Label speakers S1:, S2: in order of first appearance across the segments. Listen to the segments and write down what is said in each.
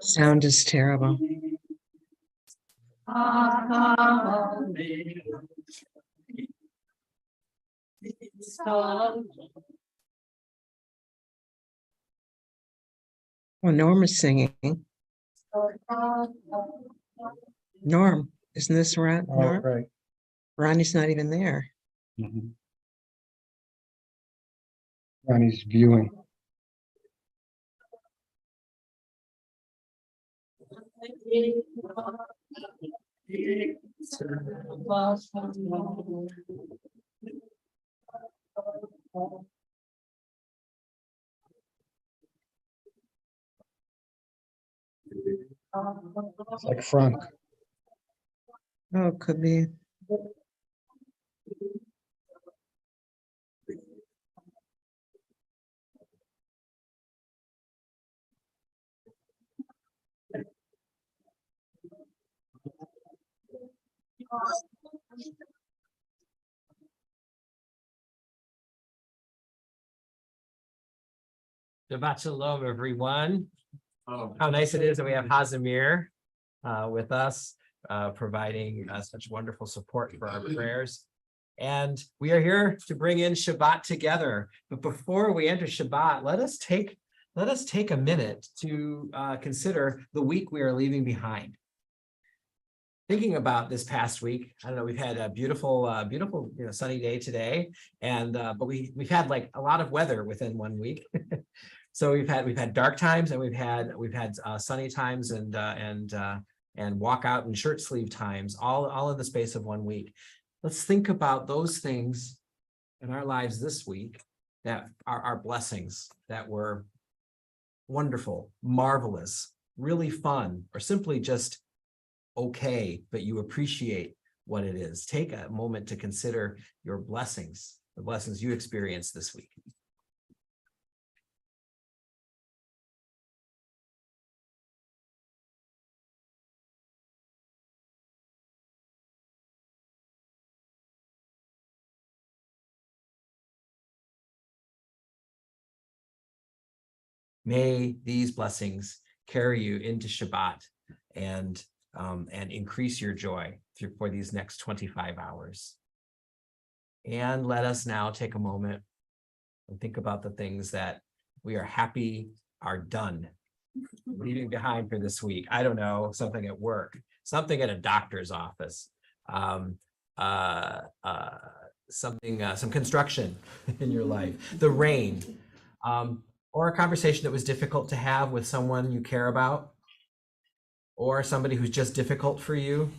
S1: Sound is terrible. Well, Norm is singing. Norm, isn't this right? Norm?
S2: Right.
S1: Ronnie's not even there.
S2: Ronnie's viewing. It's like Frank.
S1: Oh, it could be.
S3: Shabbat shalom, everyone. How nice it is that we have Hazimir with us, providing such wonderful support for our prayers. And we are here to bring in Shabbat together. But before we enter Shabbat, let us take a minute to consider the week we are leaving behind. Thinking about this past week, I don't know, we've had a beautiful, sunny day today, and but we've had like a lot of weather within 1 week. So we've had dark times, and we've had sunny times and walk out and shirt sleeve times, all in the space of 1 week. Let's think about those things in our lives this week that are our blessings, that were wonderful, marvelous, really fun, or simply just okay, but you appreciate what it is. Take a moment to consider your blessings, the blessings you experienced this week. May these blessings carry you into Shabbat and increase your joy for these next 25 hours. And let us now take a moment and think about the things that we are happy are done, leaving behind for this week. I don't know, something at work, something at a doctor's office, some construction in your life, the rain, or a conversation that was difficult to have with someone you care about, or somebody who's just difficult for you.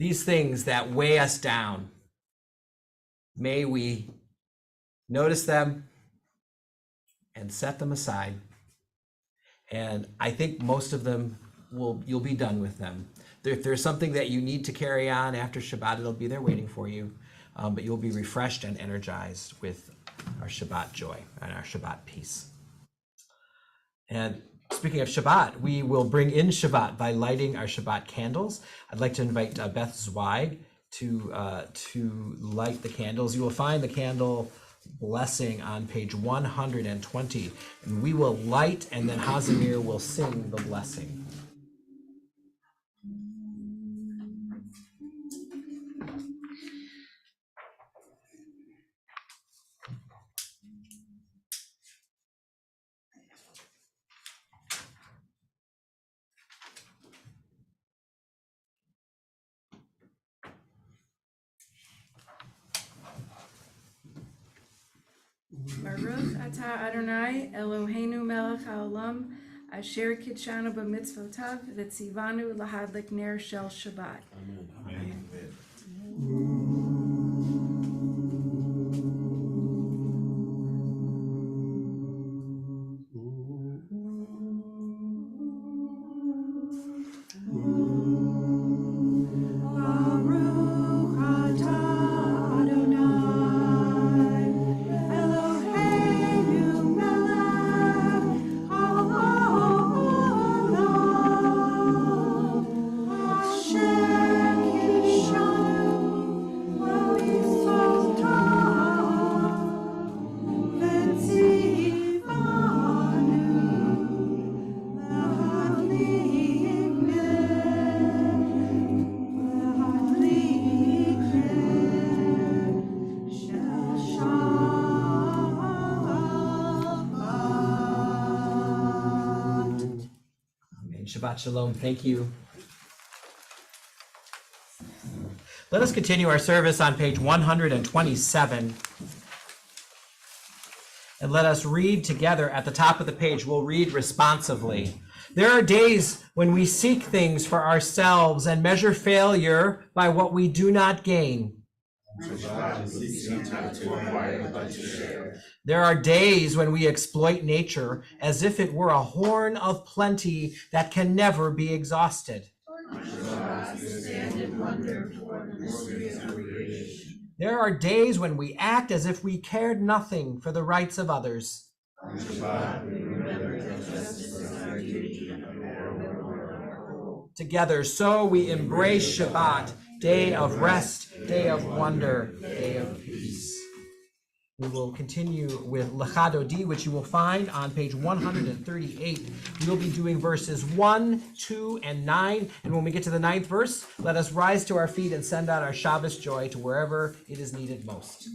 S3: These things that weigh us down, may we notice them and set them aside. And I think most of them you'll be done with them. If there's something that you need to carry on after Shabbat, it'll be there waiting for you. But you'll be refreshed and energized with our Shabbat joy and our Shabbat peace. And speaking of Shabbat, we will bring in Shabbat by lighting our Shabbat candles. I'd like to invite Beth Zweig to light the candles. You will find the candle blessing on page 120, and we will light, and then Hazimir will sing the blessing.
S4: Baruch atah Adonai Eloheinu melech haolam asher kitshanu b'mitzvotav v'tzivanu lahadlik ner shel Shabbat. Amen. Baruch atah Adonai
S3: And Shabbat Shalom. Thank you. Let us continue our service on page 127. And let us read together at the top of the page. We'll read responsively. There are days when we seek things for ourselves and measure failure by what we do not gain. There are days when we exploit nature as if it were a horn of plenty that can never be exhausted. There are days when we act as if we cared nothing for the rights of others. Together, so we embrace Shabbat, day of rest, day of wonder, day of peace. We will continue with Lecha Dodi, which you will find on page 138. We will be doing verses 1, 2, and 9. And when we get to the 9th verse, let us rise to our feet and send out our Shabbos joy to wherever it is needed most.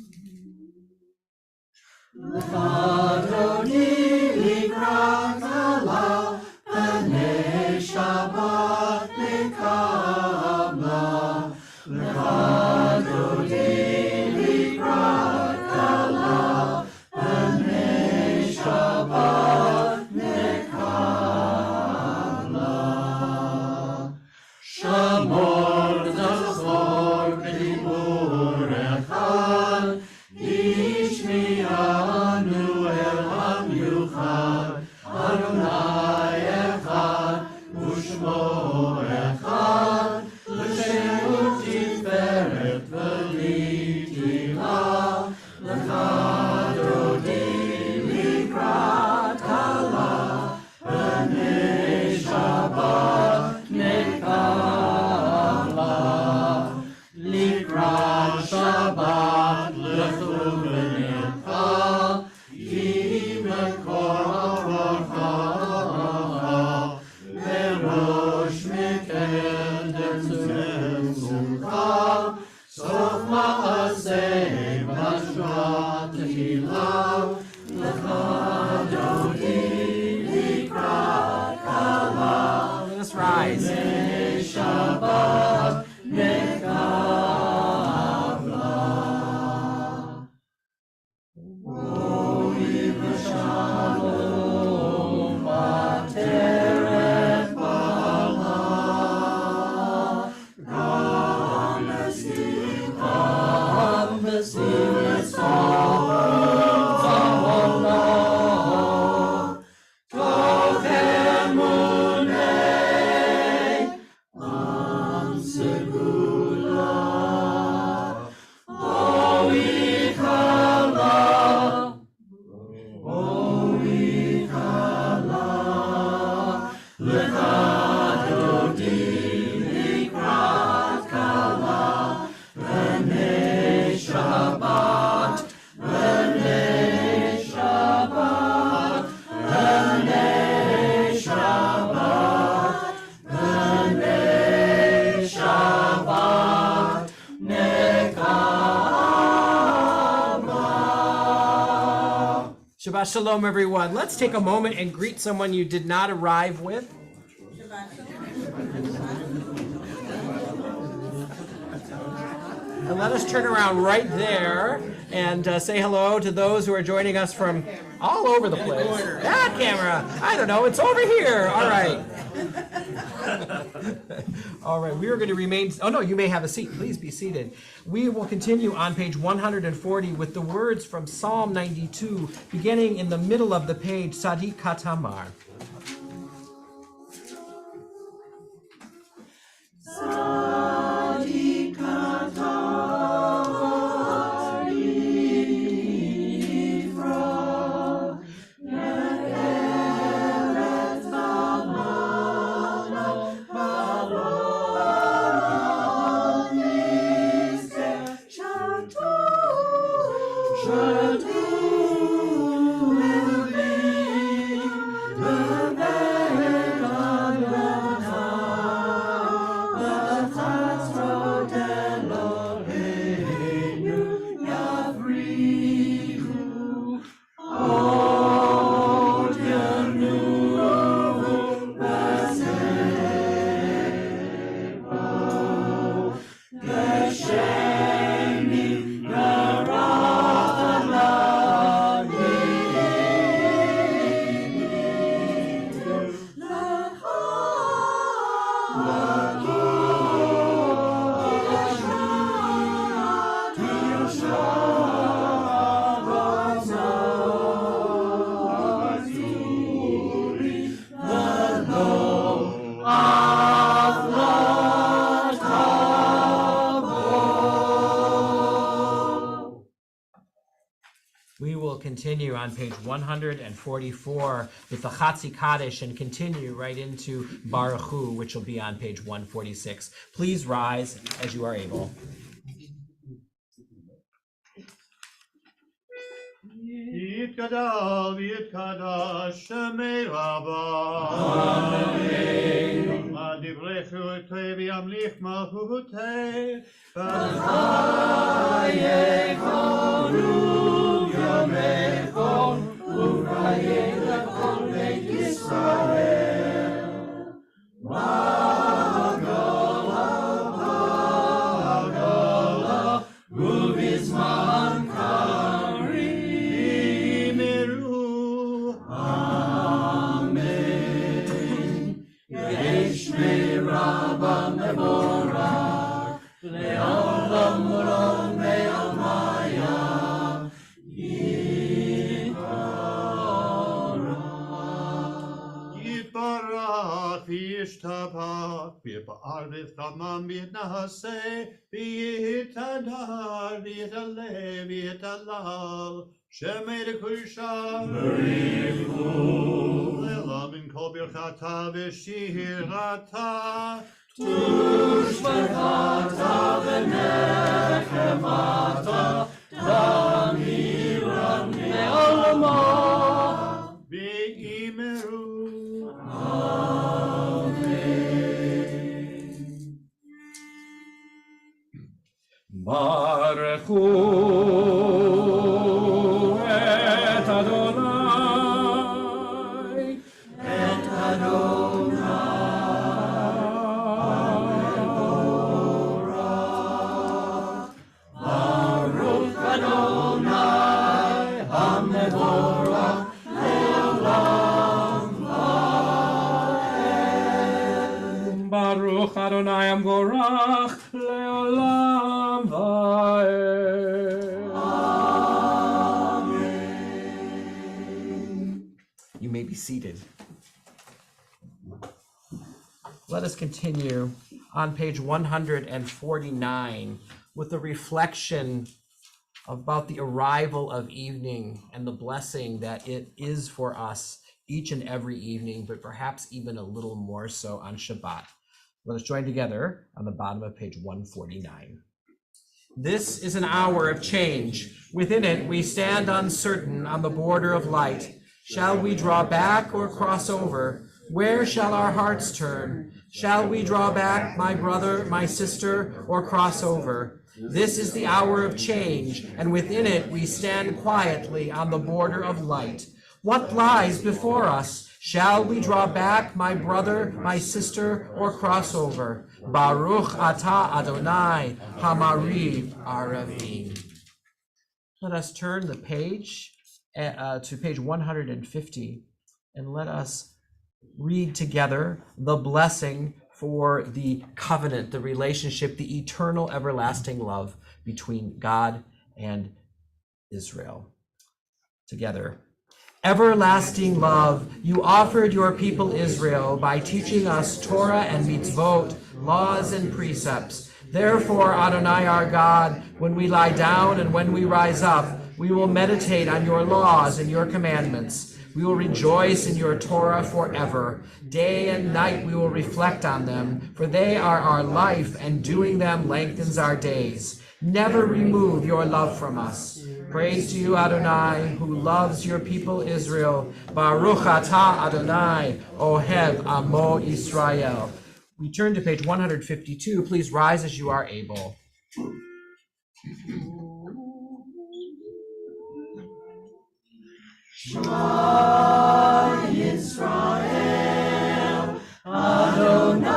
S3: Lecha Dodi likrat halal, Panei Shabbat lekabla. Lecha Dodi likrat halal, Panei Shabbat lekabla. Shamor zachor b'dibur echad, Ishmi'anu el hamiuchad, Adonai echad, Ushmo echad, L'shem u'tiferet v'litila, Lecha Dodi likrat halal, Panei Shabbat nekabla. Likrat Shabbat lechu v'nitcha, Ki mekor ha'bracha, Verosh mikdem tzemzucha, Sof ma'aseh b'shvat tehila, Lecha Dodi likrat halal. Let us rise. Panei Shabbat nekabla. Ohi v'shalom b'teret b'ala, Gam v'simcha v'olam, Toch emunei am segula. Ohi chala, Lecha Dodi likrat halal, Panei Shabbat, Panei Shabbat, Panei Shabbat, Panei Shabbat nekabla. Shabbat Shalom, everyone. Let's take a moment and greet someone you did not arrive with. And let us turn around right there and say hello to those who are joining us from all over the place. That camera, I don't know, it's over here. All right. All right, we are going to remain, oh no, you may have a seat. Please be seated. We will continue on page 140 with the words from Psalm 92, beginning in the middle of the page, Sadiq Katamar. Sadiq Katamar Yifra, Ne'eret Amano Balon Yizkeh, Shatu Levi We will continue on page 144 with the Chatzi Kaddish and continue right into Baruch Hu, which will be on page 146. Please rise as you are able.
S5: Yitkadal, Yitkadash, Shemei Rabbah. Amen. Adivrechu tevi amlich malchutei. V'chayekonu yamecho, u'vayeda kol beit Yisrael. V'agala, v'agala, u'vizman V'ba'ar v'tamam v'naseh v'yitadar v'yitaleh v'yitalal Shemei d'kushah v'richu Le'lam min kol birchata v'shirata Tushbachata v'nechemata Damiram me'olamah v'imeru
S6: Baruch Hu et Adonai,
S5: et Adonai, Baruch Adonai, HaMevorach, Le'olam Va'ed.
S6: Baruch Adonai Amgorach, Le'olam Va'ed.
S5: Amen.
S3: You may be seated. Let us continue on page 149 with a reflection about the arrival of evening and the blessing that it is for us each and every evening, but perhaps even a little more so on Shabbat. Let us join together on the bottom of page 149. This is an hour of change. Within it, we stand uncertain on the border of light. Shall we draw back or cross over? Where shall our hearts turn? Shall we draw back, my brother, my sister, or cross over? This is the hour of change, and within it we stand quietly on the border of light. What lies before us? Shall we draw back, my brother, my sister, or cross over? Baruch atah Adonai, Hamariv Aravim. Let us turn the page to page 150, and let us read together the blessing for the covenant, the relationship, the eternal everlasting love between God and Israel. Together. Everlasting love, you offered your people Israel by teaching us Torah and mitzvot, laws and precepts. Therefore, Adonai our God, when we lie down and when we rise up, we will meditate on your laws and your commandments. We will rejoice in your Torah forever. Day and night we will reflect on them, for they are our life, and doing them lengthens our days. Never remove your love from us. Praise to you, Adonai, who loves your people Israel. Baruch atah Adonai, Ohev Amo Yisrael. We turn to page 152. Please rise as you are able.
S5: Shema Yisrael, Adonai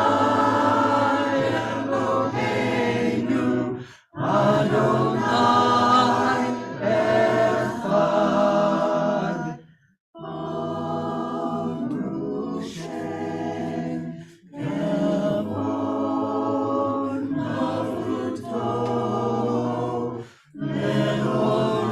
S5: Eloheinu, Adonai Echad, Baruch Shem Kavod Malchuto, Le'olam.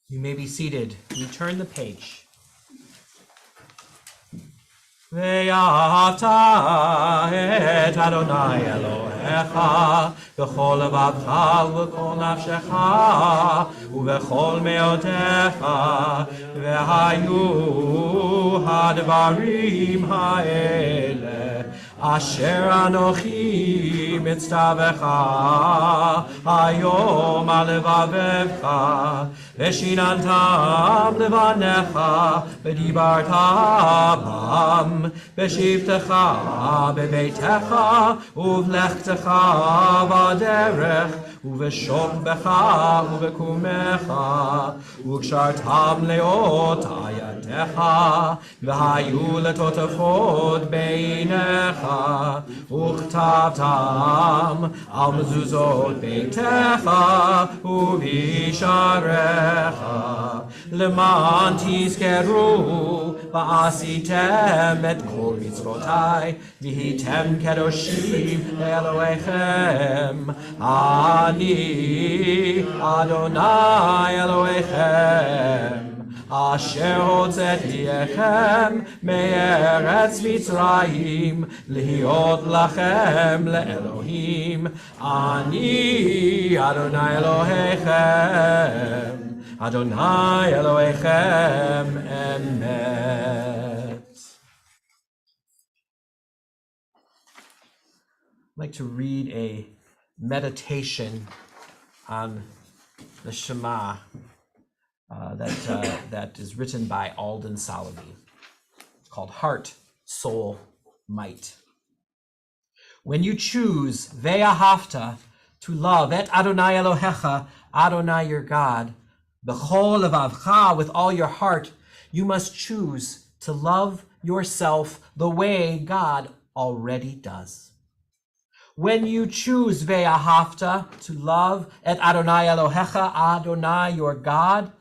S3: You may be seated. We turn the page. ואהבת את אדוני אלוהיך בכל לבבך ובכל נפשך ובכל מאודך, והיו הדברים האלה אשר אנוכי מצטווך היום על לבבך, ושיננתם לבניך ודיברת בם בשבתך בביתך ובלכתך בדרך ובשוכבך ובקומך, וקשרתם לאות ידיך והיו לטוטפות בעיניך, וכתבתם על מזוזות ביתך ובשעריך, למען תזכרו ועשיתם את כל מצוותיי והייתם קדושים לאלוהיכם. אני אדוני אלוהיכם אשר הוצאתיכם מארץ מצרים להיות לכם לאלוהים. אני אדוני אלוהיכם, אדוני אלוהיכם אמת. I'd like to read a meditation on the Shema that is written by Alden Solomon. It's called Heart, Soul, Might. When you choose ve'ahavta, to love et Adonai Elohecha, Adonai your God, b'chol levavcha, with all your heart, you must choose to love yourself the way God already does. When you choose ve'ahavta, to love et Adonai Elohecha, Adonai your God,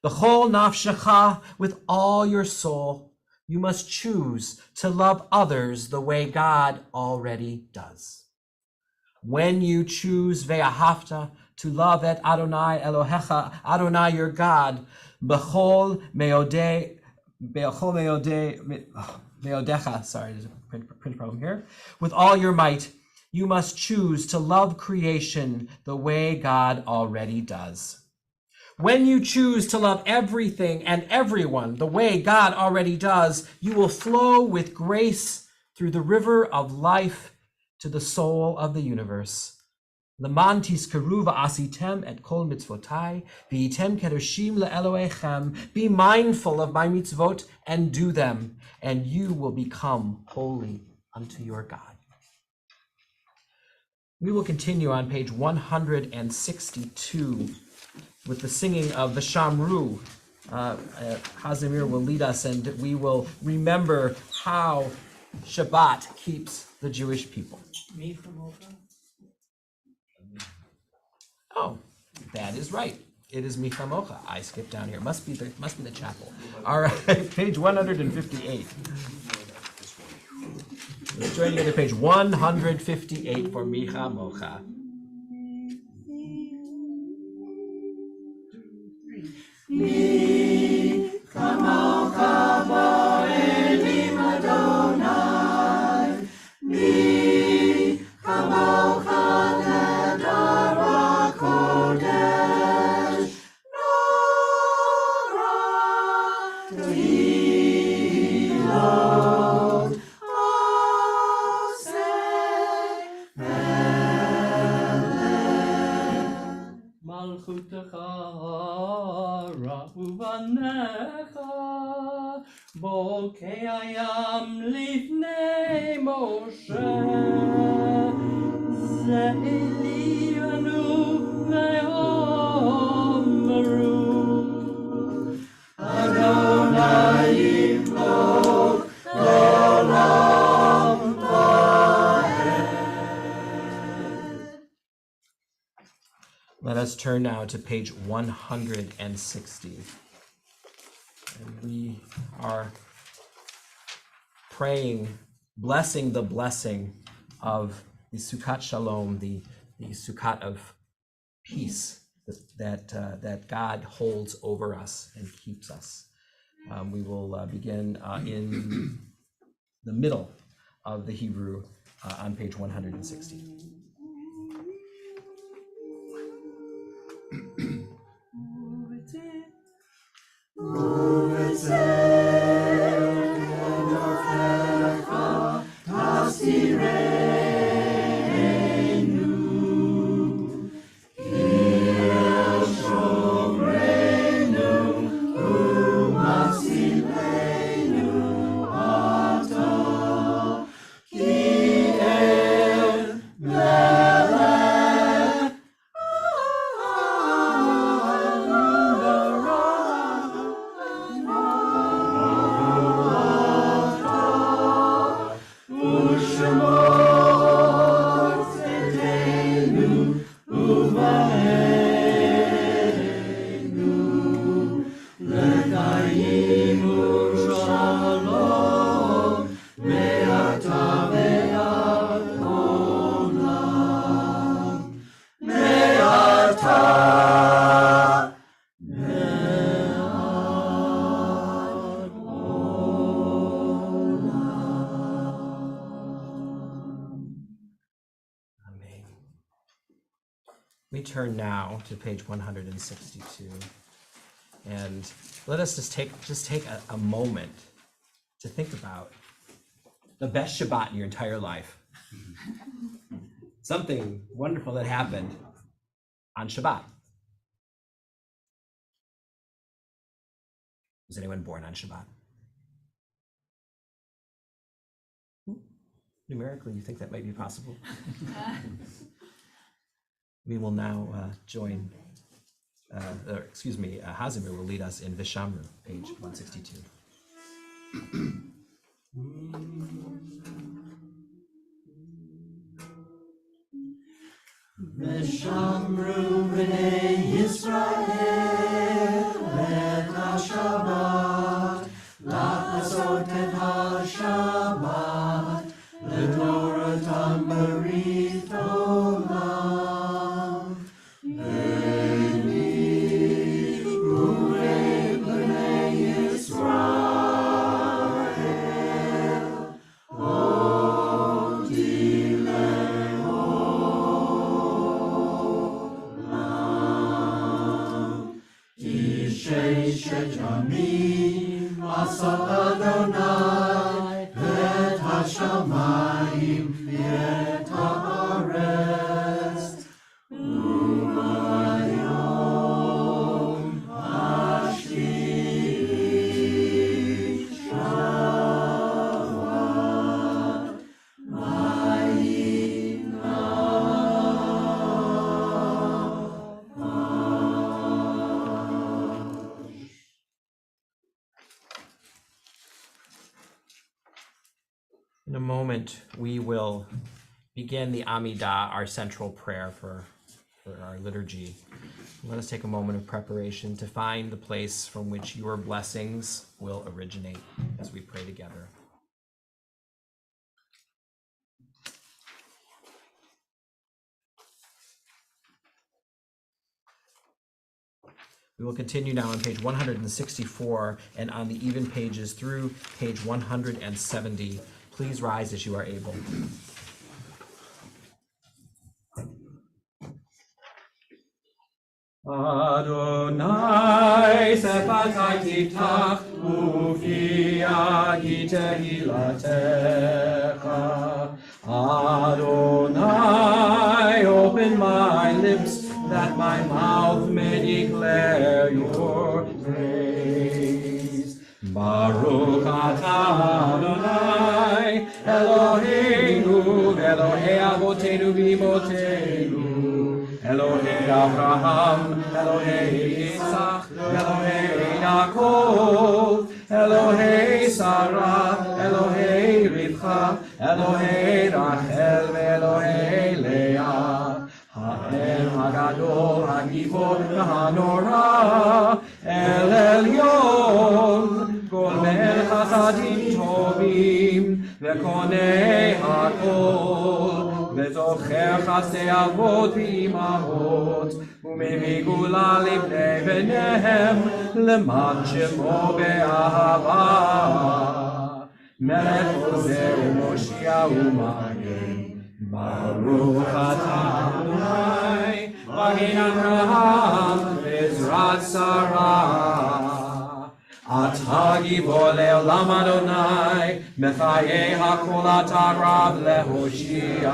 S3: b'chol nafshecha, with all your soul, you must choose to love others the way God already does. When you choose ve'ahavta, to love et Adonai Elohecha, Adonai your God, b'chol meodecha, sorry, there's a print problem here, with all your might, you must choose to love creation the way God already does. When you choose to love everything and everyone the way God already does, you will flow with grace through the river of life to the soul of the universe. Leman tizkaru va'asitem et kol mitzvotai v'yitem kedoshim le'elohechem. Be mindful of my mitzvot and do them, and you will become holy unto your God. We will continue on page 162 with the singing of the Shamru. Hazimir will lead us, and we will remember how Shabbat keeps the Jewish people. Oh, that is right. It is Michamocha. I skipped down here. Must be the chapel. All right, page 158. Let's join together, page 158 for Micha Mocha.
S5: Micha Mocha bo'elim Adonai. Micha Mocha ledara kodesh. Nora tehilot.
S6: Malchutecha ra'uvanecha bokei hayam lifnei Moshe ze'elianu ve'omeru Adonai yimlok l'olam va'ed.
S3: Let us turn now to page 160. And we are praying, blessing the blessing of the Sukkot Shalom, the Sukkot of peace that God holds over us and keeps us. We will begin in the middle of the Hebrew on page 160. We turn now to page 162, and let us just take a moment to think about the best Shabbat in your entire life. Something wonderful that happened on Shabbat. Was anyone born on Shabbat? Numerically, you think that might be possible? We will now join, Hazimir will lead us in Vishamru, page 162.
S5: Vishamru b'nei Yisrael et ha-Shabbat la'asot et ha-Shabbat l'toratam berith olam v'ni Reuven b'nei Yisrael oti Sheshet Yamim Asa Adonai Et HaShamayim Et HaAretz Umayom Hashvi Shabbat
S3: In a moment, we will begin the Amidah, our central prayer for our liturgy. Let us take a moment of preparation to find the place from which your blessings will originate as we pray together. We will continue now on page 164 and on the even pages through page 170. Please rise as you are able. Adonai sepatai tiftach ufi agite hilatecha. Adonai, open my lips that my mouth may declare your praise. Baruch atah Adonai, Eloheinu, Elohei Avotenu v'imotenu, Elohei Abraham, Elohei Yitzchak, Elohei Yaakov, Elohei Sarah, Elohei Rivka, Elohei Rachel, Elohei Leah, Ha'el Hagadol, Hagivor, Hanora, El Elyon, Gomer Chasadim Tovim, Vekonei Hakol, Vezocher Chasei Avot V'imahot, Umevei Gula Livnei B'nehem, Leman Shemo Be'ahava. מלך עוזר ומושיע ומגן. ברוך אתה אדוני, מגן אברהם בעזרת שרה. אתה גיבור לעולם אדוני, מחיי הכל אתה רב להושיע.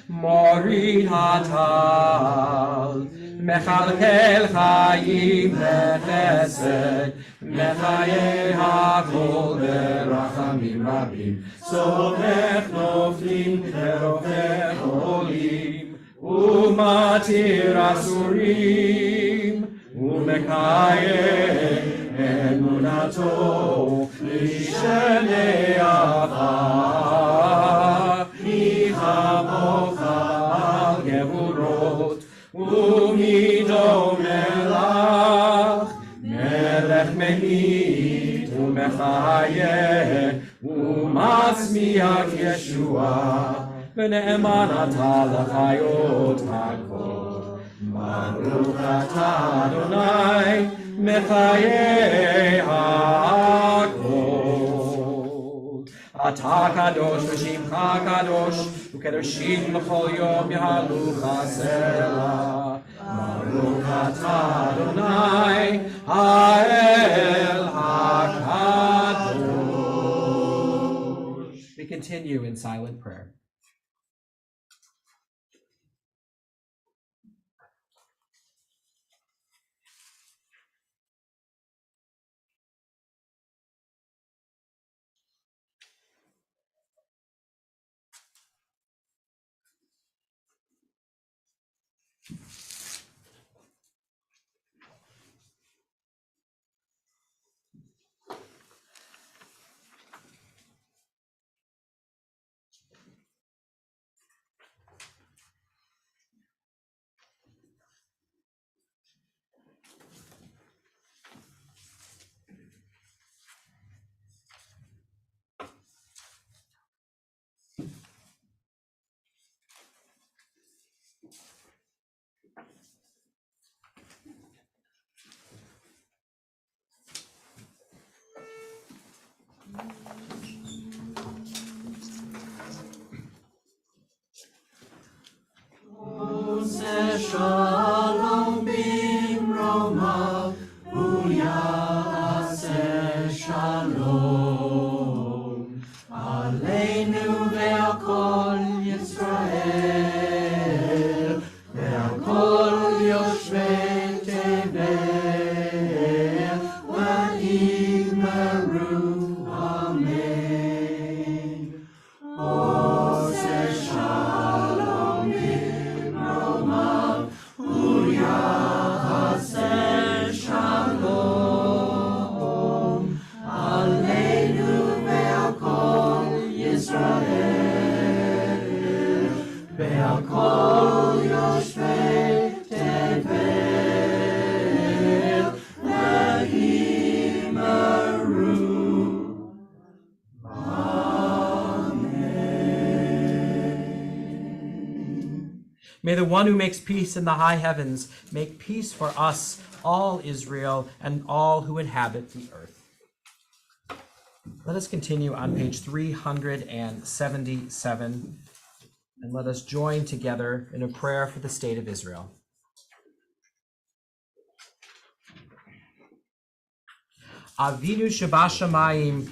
S3: מוריד הטל, מכלכל חיים בחסד, מחיי הכל ברחמים רבים. סומך נופלים ורופא חולים, ומתיר אסורים, ומקיים אמונתו לשני עבר. מי כמוך על גבורות ומי דומה לך, מלך ממית ומחיה ומצמיח ישועה, ונאמן אתה לחיות הכל. ברוך אתה אדוני מחיי הכל. אתה קדוש ושמך קדוש, וקדושים בכל יום יהלוך סלע. ברוך אתה אדוני האל הקדוש. We continue in silent prayer.
S5: Shalom bimroma, uyase shalom. Aleinu ve'al kol Yisrael, ve'al kol yoshvei tevel, va'yimeru amen. Oseh shalom bimroma, uyase shalom. Aleinu ve'al kol Yisrael, ve'al kol yoshvei tevel, va'yimeru
S3: May the one who makes peace in the high heavens make peace for us, all Israel, and all who inhabit the earth. Let us continue on page 377, and let us join together in a prayer for the state of Israel. Avinu Shabashamayim,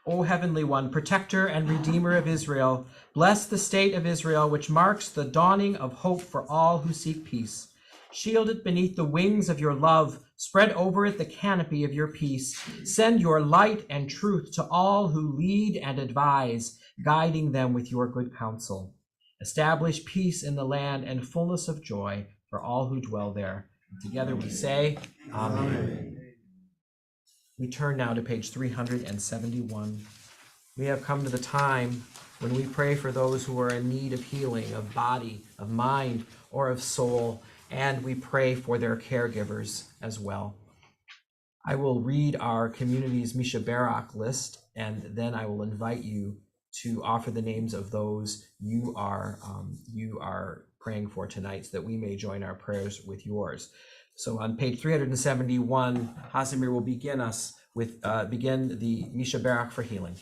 S3: O Heavenly One, Protector and Redeemer of Israel, bless the state of Israel, which marks the dawning of hope for all who seek peace. Shield it beneath the wings of your love. Spread over it the canopy of your peace. Send your light and truth to all who lead and advise, guiding them with your good counsel. Establish peace in the land and fullness of joy for all who dwell there. And together we say, Amen. We turn now to page 371. We have come to the time when we pray for those who are in need of healing, of body, of mind, or of soul, and we pray for their caregivers as well. I will read our community's Misha Barak list, and then I will invite you to offer the names of those you are praying for tonight, so that we may join our prayers with yours. So on page 371, Hasimir will begin the Misha Barak for healing.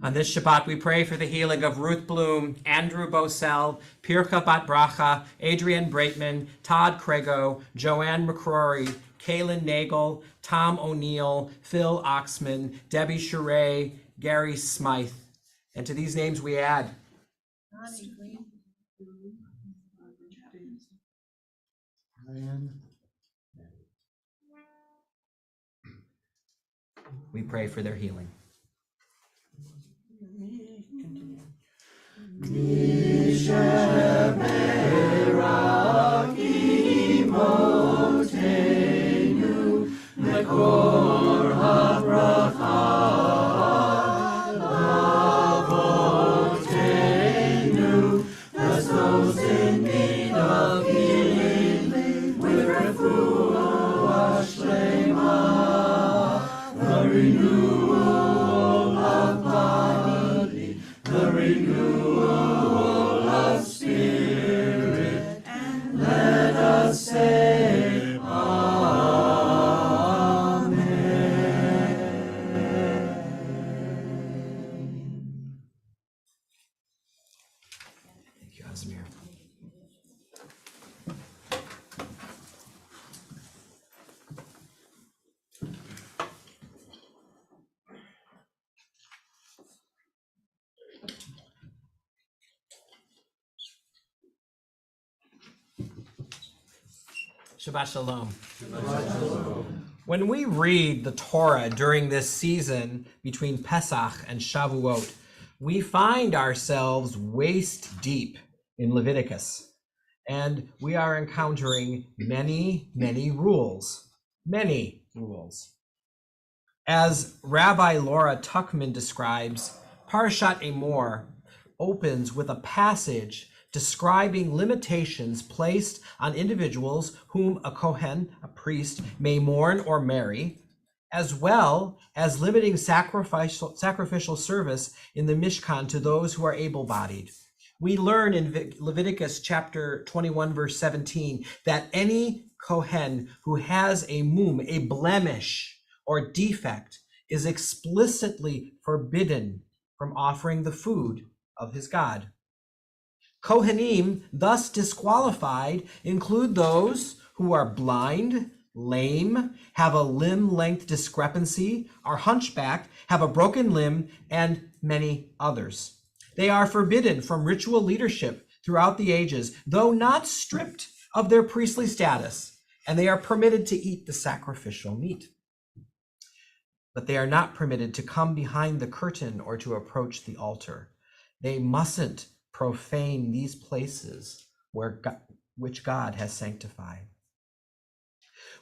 S3: On this Shabbat, we pray for the healing of Ruth Bloom, Andrew Bosell, Pirka Bat Bracha, Adrian Breitman, Todd Crego, Joanne McCrory, Kaylin Nagel, Tom O'Neill, Phil Oxman, Debbie Sherray, Gary Smythe. And to these names we add we pray for their healing. Thank you, Azmir. Shabbat Shalom. When we read the Torah during this season between Pesach and Shavuot, we find ourselves waist deep in Leviticus, and we are encountering many rules. As Rabbi Laura Tuckman describes, Parashat Emor opens with a passage describing limitations placed on individuals whom a Kohen, a priest, may mourn or marry, as well as limiting sacrificial service in the Mishkan to those who are able-bodied. We learn in Leviticus chapter 21, verse 17, that any Kohen who has a mum, a blemish or defect, is explicitly forbidden from offering the food of his God. Kohanim, thus disqualified, include those who are blind, lame, have a limb length discrepancy, are hunchbacked, have a broken limb, and many others. They are forbidden from ritual leadership throughout the ages, though not stripped of their priestly status, and they are permitted to eat the sacrificial meat. But they are not permitted to come behind the curtain or to approach the altar. They mustn't profane these places which God has sanctified.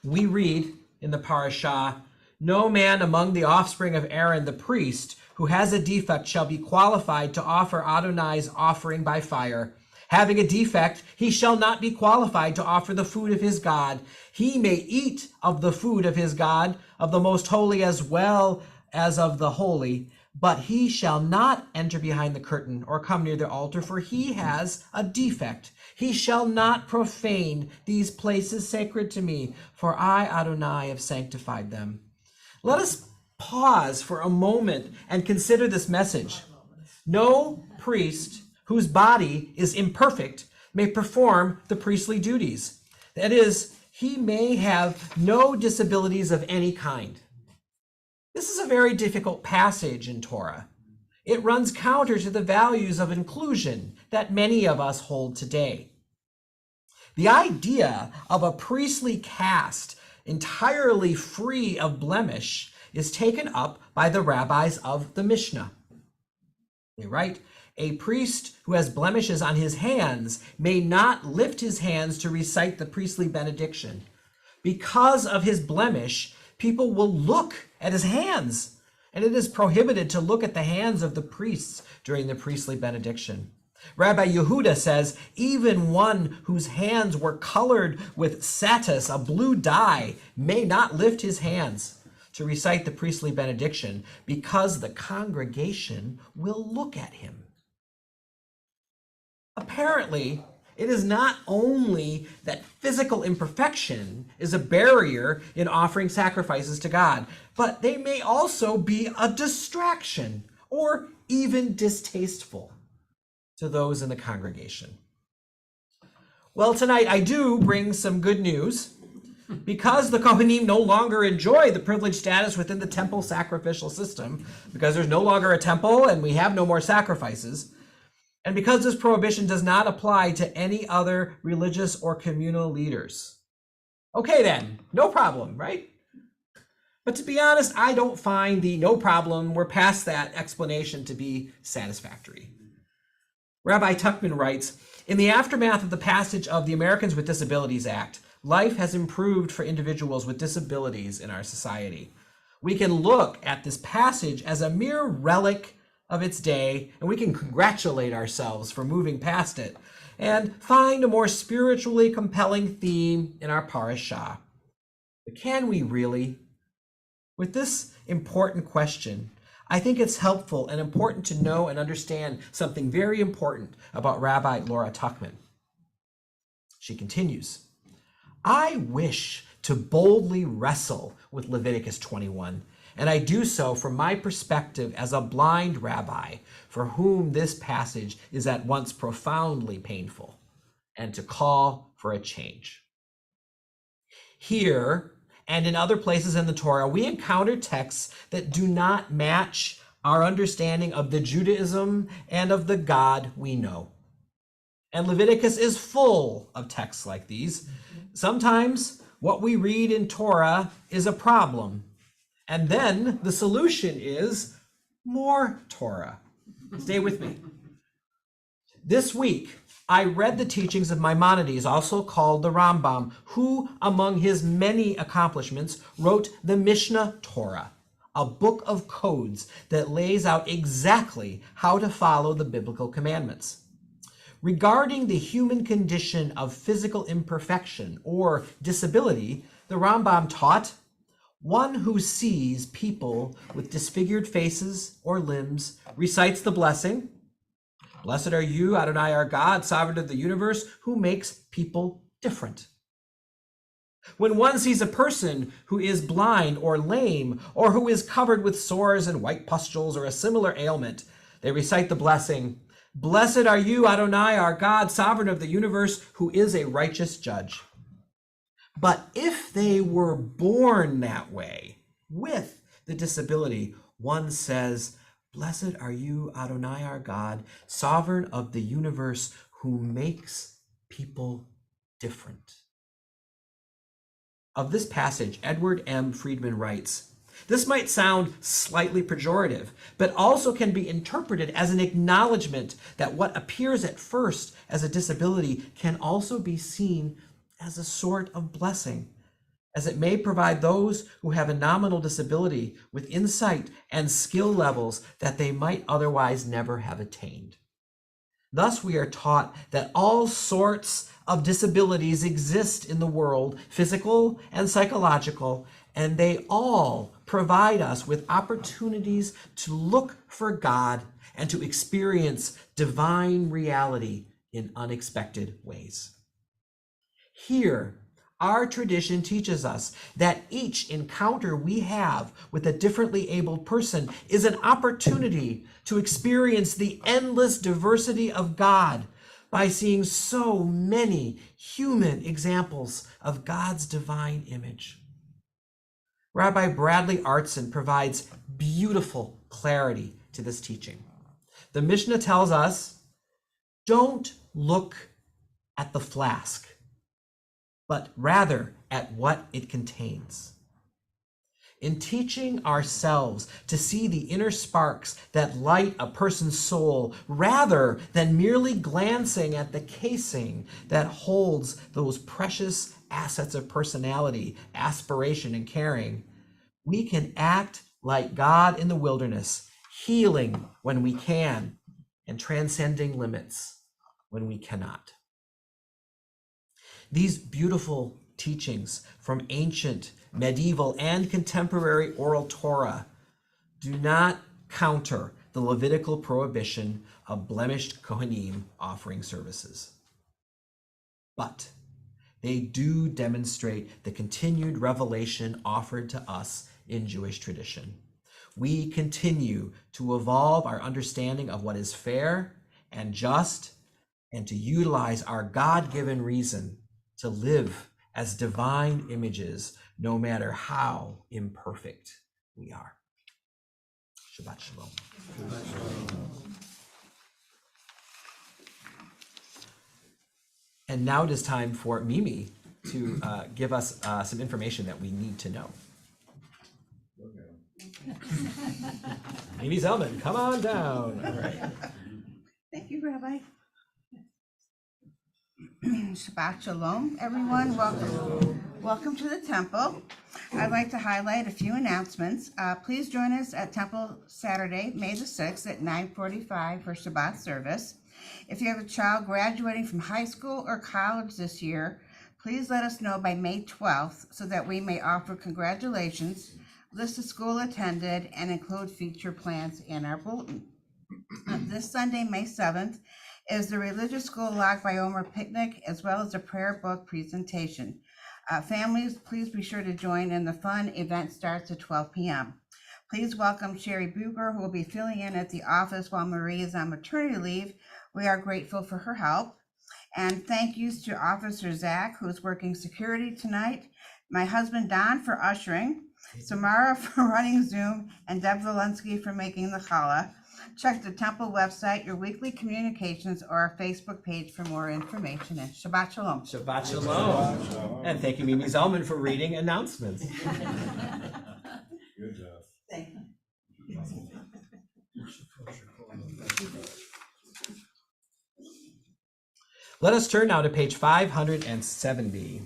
S3: We read in the parashah, "No man among the offspring of Aaron the priest who has a defect shall be qualified to offer Adonai's offering by fire. Having a defect, he shall not be qualified to offer the food of his God. He may eat of the food of his God, of the most holy as well as of the holy, but he shall not enter behind the curtain or come near the altar, for he has a defect. He shall not profane these places sacred to me, for I, Adonai, have sanctified them." Let us pause for a moment and consider this message. No priest whose body is imperfect may perform the priestly duties. That is, he may have no disabilities of any kind. This is a very difficult passage in Torah. It runs counter to the values of inclusion that many of us hold today. The idea of a priestly caste entirely free of blemish is taken up by the rabbis of the Mishnah. They write, "A priest who has blemishes on his hands may not lift his hands to recite the priestly benediction. Because of his blemish, people will look at his hands, and it is prohibited to look at the hands of the priests during the priestly benediction." Rabbi Yehuda says, "Even one whose hands were colored with satis, a blue dye, may not lift his hands to recite the priestly benediction because the congregation will look at him." Apparently, it is not only that physical imperfection is a barrier in offering sacrifices to God, but they may also be a distraction or even distasteful to those in the congregation. Well, tonight I do bring some good news. Because the Kohanim no longer enjoy the privileged status within the temple sacrificial system, because there's no longer a temple and we have no more sacrifices, and because this prohibition does not apply to any other religious or communal leaders. Okay then, no problem, right? But to be honest, I don't find the no problem, we're past that explanation to be satisfactory. Rabbi Tuckman writes, in the aftermath of the passage of the Americans with Disabilities Act, life has improved for individuals with disabilities in our society. We can look at this passage as a mere relic of its day, and we can congratulate ourselves for moving past it and find a more spiritually compelling theme in our parashah. But can we really? With this important question, I think it's helpful and important to know and understand something very important about Rabbi Laura Tuckman. She continues, I wish to boldly wrestle with Leviticus 21, and I do so from my perspective as a blind rabbi for whom this passage is at once profoundly painful, and to call for a change. Here, and in other places in the Torah, we encounter texts that do not match our understanding of the Judaism and of the God we know. And Leviticus is full of texts like these. Sometimes what we read in Torah is a problem, and then the solution is more Torah. Stay with me. This week, I read the teachings of Maimonides, also called the Rambam, who, among his many accomplishments, wrote the Mishnah Torah, a book of codes that lays out exactly how to follow the biblical commandments. Regarding the human condition of physical imperfection or disability, the Rambam taught, one who sees people with disfigured faces or limbs recites the blessing, blessed are you, Adonai our God, sovereign of the universe, who makes people different. When one sees a person who is blind or lame, or who is covered with sores and white pustules or a similar ailment, they recite the blessing, blessed are you, Adonai our God, sovereign of the universe, who is a righteous judge. But if they were born that way, with the disability, one says, blessed are you, Adonai our God, sovereign of the universe, who makes people different. Of this passage, Edward M. Friedman writes, this might sound slightly pejorative, but also can be interpreted as an acknowledgement that what appears at first as a disability can also be seen as a sort of blessing, as it may provide those who have a nominal disability with insight and skill levels that they might otherwise never have attained. Thus, we are taught that all sorts of disabilities exist in the world, physical and psychological, and they all provide us with opportunities to look for God and to experience divine reality in unexpected ways. Here, our tradition teaches us that each encounter we have with a differently abled person is an opportunity to experience the endless diversity of God by seeing so many human examples of God's divine image. Rabbi Bradley Artson provides beautiful clarity to this teaching. The Mishnah tells us, don't look at the flask, but rather at what it contains. In teaching ourselves to see the inner sparks that light a person's soul, rather than merely glancing at the casing that holds those precious assets of personality, aspiration, and caring, we can act like God in the wilderness, healing when we can, and transcending limits when we cannot. These beautiful teachings from ancient, medieval, and contemporary oral Torah do not counter the Levitical prohibition of blemished Kohanim offering services. But they do demonstrate the continued revelation offered to us in Jewish tradition. we continue to evolve our understanding of what is fair and just, and to utilize our God-given reason to live as divine images, no matter how imperfect we are. Shabbat Shalom. And now it is time for Mimi to give us some information that we need to know. Mimi Zellman, come on down. All right.
S7: Thank you, Rabbi. Shabbat Shalom, everyone. Welcome to the temple. I'd like to highlight a few announcements. Please join us at Temple Saturday, May the 6th at 9:45 for Shabbat service. If you have a child graduating from high school or college this year, please let us know by May 12th so that we may offer congratulations, list of school attended, and include future plans in our bulletin. This Sunday, May 7th, is the Religious School Log by Omer picnic, as well as a prayer book presentation. Families, please be sure to join in the fun. Event starts at 12 p.m. Please welcome Sherry Buger, who will be filling in at the office while Marie is on maternity leave. We are grateful for her help. And thank yous to Officer Zach, who is working security tonight, my husband Don for ushering, Samara for running Zoom, and Deb Valensky for making the challah. Check the temple website, your weekly communications, or our Facebook page for more information. And Shabbat Shalom.
S3: Shabbat Shalom. And thank you, Mimi Zellman, for reading announcements.
S5: Good job.
S7: Thank you.
S3: Let us turn now to page 570.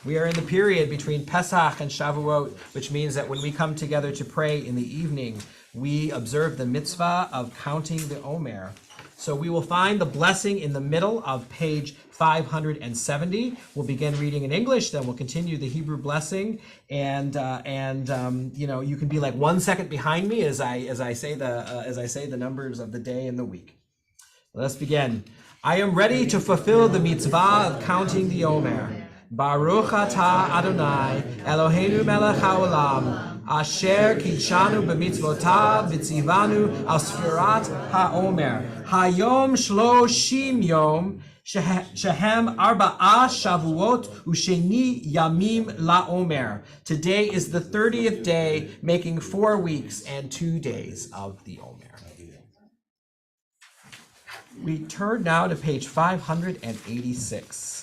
S3: We are in the period between Pesach and Shavuot, which means that when we come together to pray in the evening, we observe the mitzvah of counting the Omer. So we will find the blessing in the middle of page 570. We'll begin reading in English, then we'll continue the Hebrew blessing, and you know, you can be like 1 second behind me as I say the numbers of the day and the week. Let's begin. I am ready to fulfill the mitzvah of counting the Omer. Baruch atah Adonai Eloheinu melech haolam asher kidshanu b'mitzvotav v'tzivanu al sfirat haomer hayom shloshim yom shehem arba'a shavuot usheni yamim laomer. Today is the 30th day, making 4 weeks and 2 days of the Omer. We turn now to page 586.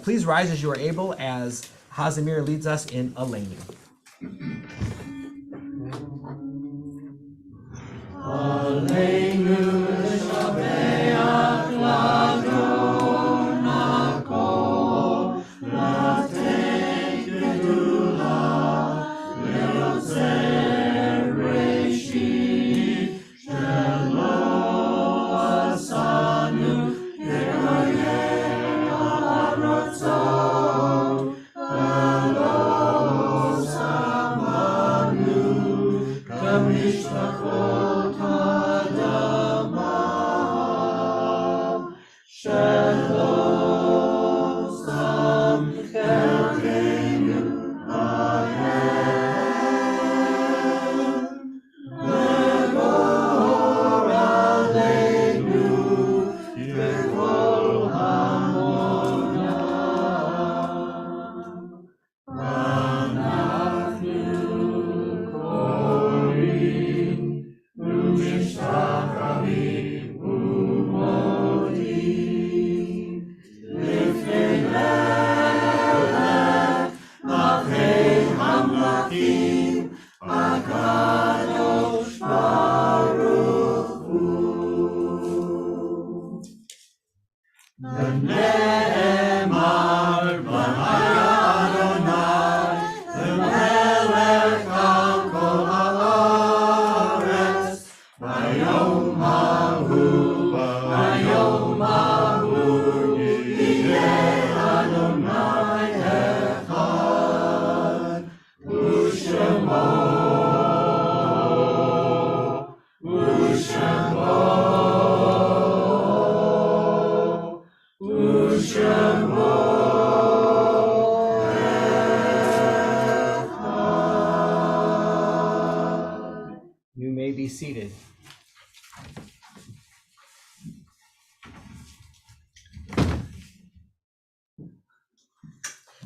S3: Please rise as you are able as Hazimir leads us in Aleinu.
S5: Aleinu shabeach ladon hakol laten gedula le'ozer reshit shelo asanu k'kayem ha'aratzot velo samanu k'mishpachot ha'adam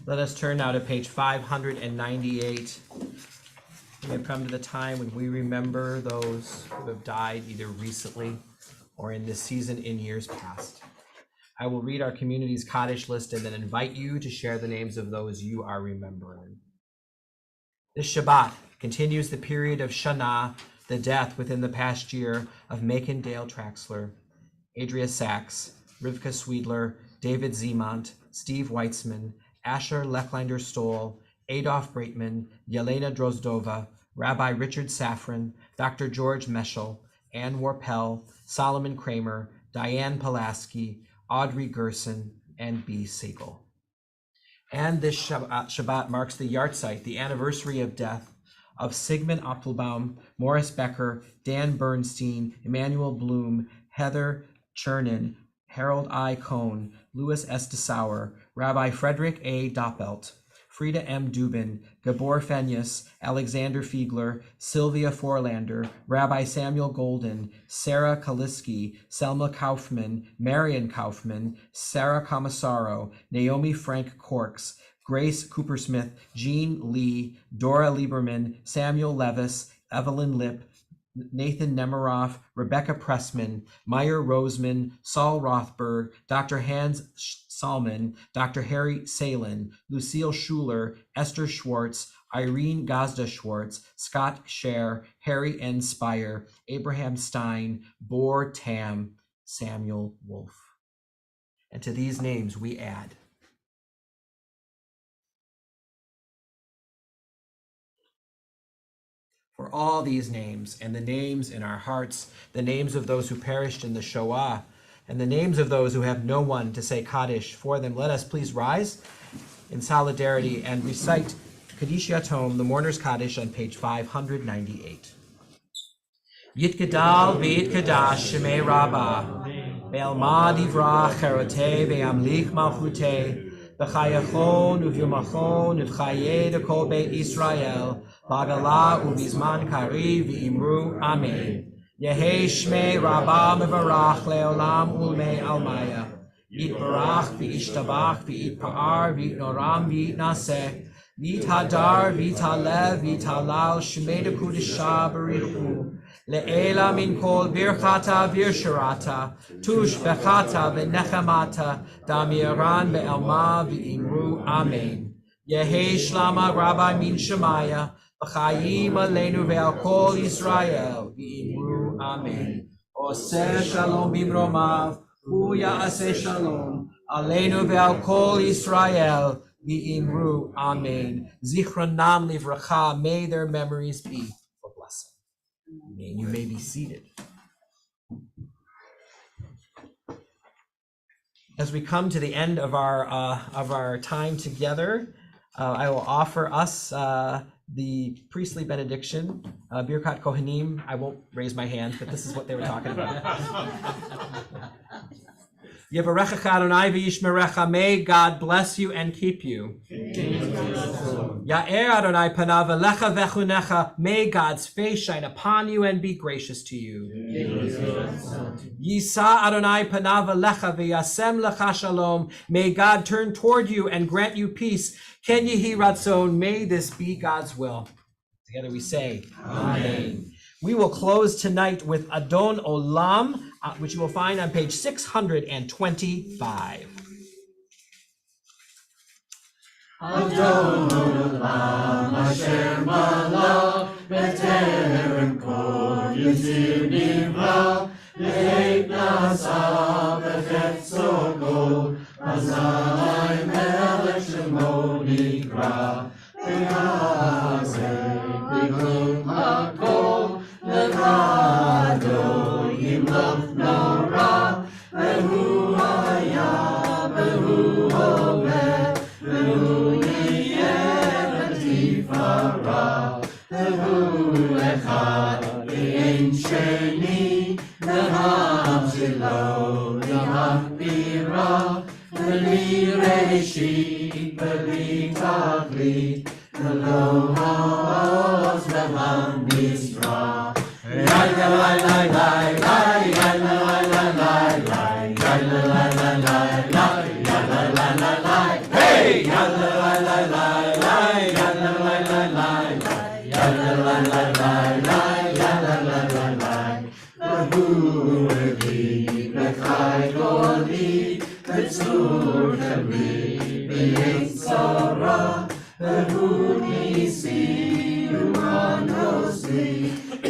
S3: Let us turn now to page 598. We have come to the time when we remember those who have died either recently or in this season in years past. I will read our community's Kaddish list and then invite you to share the names of those you are remembering. This Shabbat continues the period of Shana, the death within the past year of Macon Dale Traxler, Adria Sachs, Rivka Swedler, David Zemont, Steve Weitzman, Asher Lechlander Stoll, Adolf Breitman, Yelena Drozdova, Rabbi Richard Safran, Dr. George Meschel, Ann Warpel, Solomon Kramer, Diane Pulaski, Audrey Gerson, and B. Siegel. And this Shabbat marks the yahrzeit, the anniversary of death of Sigmund Appelbaum, Morris Becker, Dan Bernstein, Emmanuel Bloom, Heather Chernin, Harold I. Cohn, Louis S. DeSauer, Rabbi Frederick A. Doppelt, Frida M. Dubin, Gabor Fenyas, Alexander Fiegler, Sylvia Forlander, Rabbi Samuel Golden, Sarah Kaliski, Selma Kaufman, Marion Kaufman, Sarah Commissaro, Naomi Frank Corks, Grace Coopersmith, Jean Lee, Dora Lieberman, Samuel Levis, Evelyn Lipp, Nathan Nemiroff, Rebecca Pressman, Meyer Roseman, Saul Rothberg, Dr. Hans Salman, Dr. Harry Salin, Lucille Schuler, Esther Schwartz, Irene Gazda Schwartz, Scott Scher, Harry N. Spire, Abraham Stein, Bor Tam, Samuel Wolf. And to these names we add for all these names and the names in our hearts, the names of those who perished in the Shoah, and the names of those who have no one to say Kaddish for them, let us please rise in solidarity and recite Kaddish Yatom, the Mourner's Kaddish, on page 598. Yitgadal v'yitkadash shemei Rabbah, ve'alma divrach cherotei ve'amlich malchutei, v'chayachon uv'yomachon uv'chayei dekol beit Yisrael, Bagala ubizman kari v'imru amen. Yehi shmei Rabbah mevarach leolam ulmei almaya. Yitbarach v'ishtabach v'yitpa'ar v'yitnoram v'yitnaseh. V'yithadar v'yithalev v'yithalal shmei dekudisha barichu. Le'ela min kol birchata v'yirshirata. Tush bechata v'nechamata. Damiran be'elma v'imru amen. Yehi shlama Rabbi min Shemaya. V'chayim aleinu ve'al kol Yisrael v'imru amen. Oseh shalom bimromav, hu ya'aseh shalom aleinu ve'al kol Yisrael v'imru amen. Zichronam livracha, may their memories be for blessing. Amen. You may be seated. As we come to the end of our time together, I will offer us the priestly benediction, Birkat Kohanim. I won't raise my hand, but this is what they were talking about. Yevarechecha Adonai v'yishmerecha, may God bless you and keep you. Ya'er Adonai panav elecha v'chunecha, may God's face shine upon you and be gracious to you. Yisa Adonai panav elecha v'yasem lecha shalom, may God turn toward you and grant you peace. Ken yehi ratzon, may this be God's will. Together we say, Amen. We will close tonight with Adon Olam, which you will find on page 625.
S5: Adon Olam asher malach b'terem kol yitzir nivra le'et nasa v'chetzo kol azai melech shemo nikra v'yaseh b'klum hakol levado yimloch nora v'hu haya v'hu oveh v'hu yeh v'tifara v'hu echad v'ein sheni v'hamzilo v'hakbira v'li reshit v'li tachlit v'lo ha'oz v'hamizra. Hey! Yitzhara, Behu Nisi, Umanosli,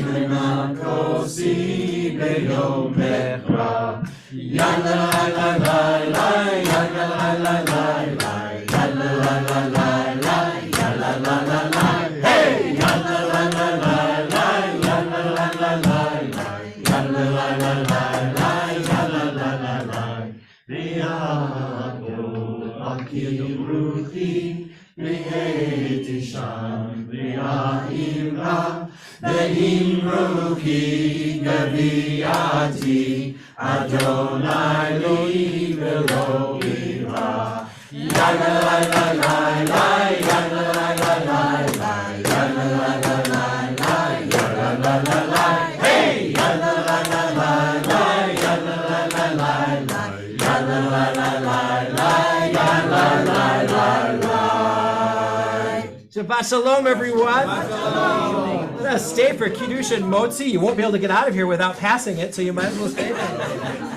S5: Menakosi, Beyomecha, Yalla la la la, yalla la la la la, yalla la la la la, yalla la la la, hey, yalla la la la la, yalla la la la la, yalla la la la la, yalla la la la. Riato, Akil Ruchi, Rieti Sham, Riaimra, Ve'imruki, Gaviati, Adonai li velo ira. Yalla la la la la, yalla la la la la, yalla la la la la, yalla la la la, hey, yalla la la la la, yalla la la la la, yalla la la la la, yalla la la la.
S3: Shabbat shalom, everyone. Stay for Kiddush and Motzi. You won't be able to get out of here without passing it, so you might as well stay there.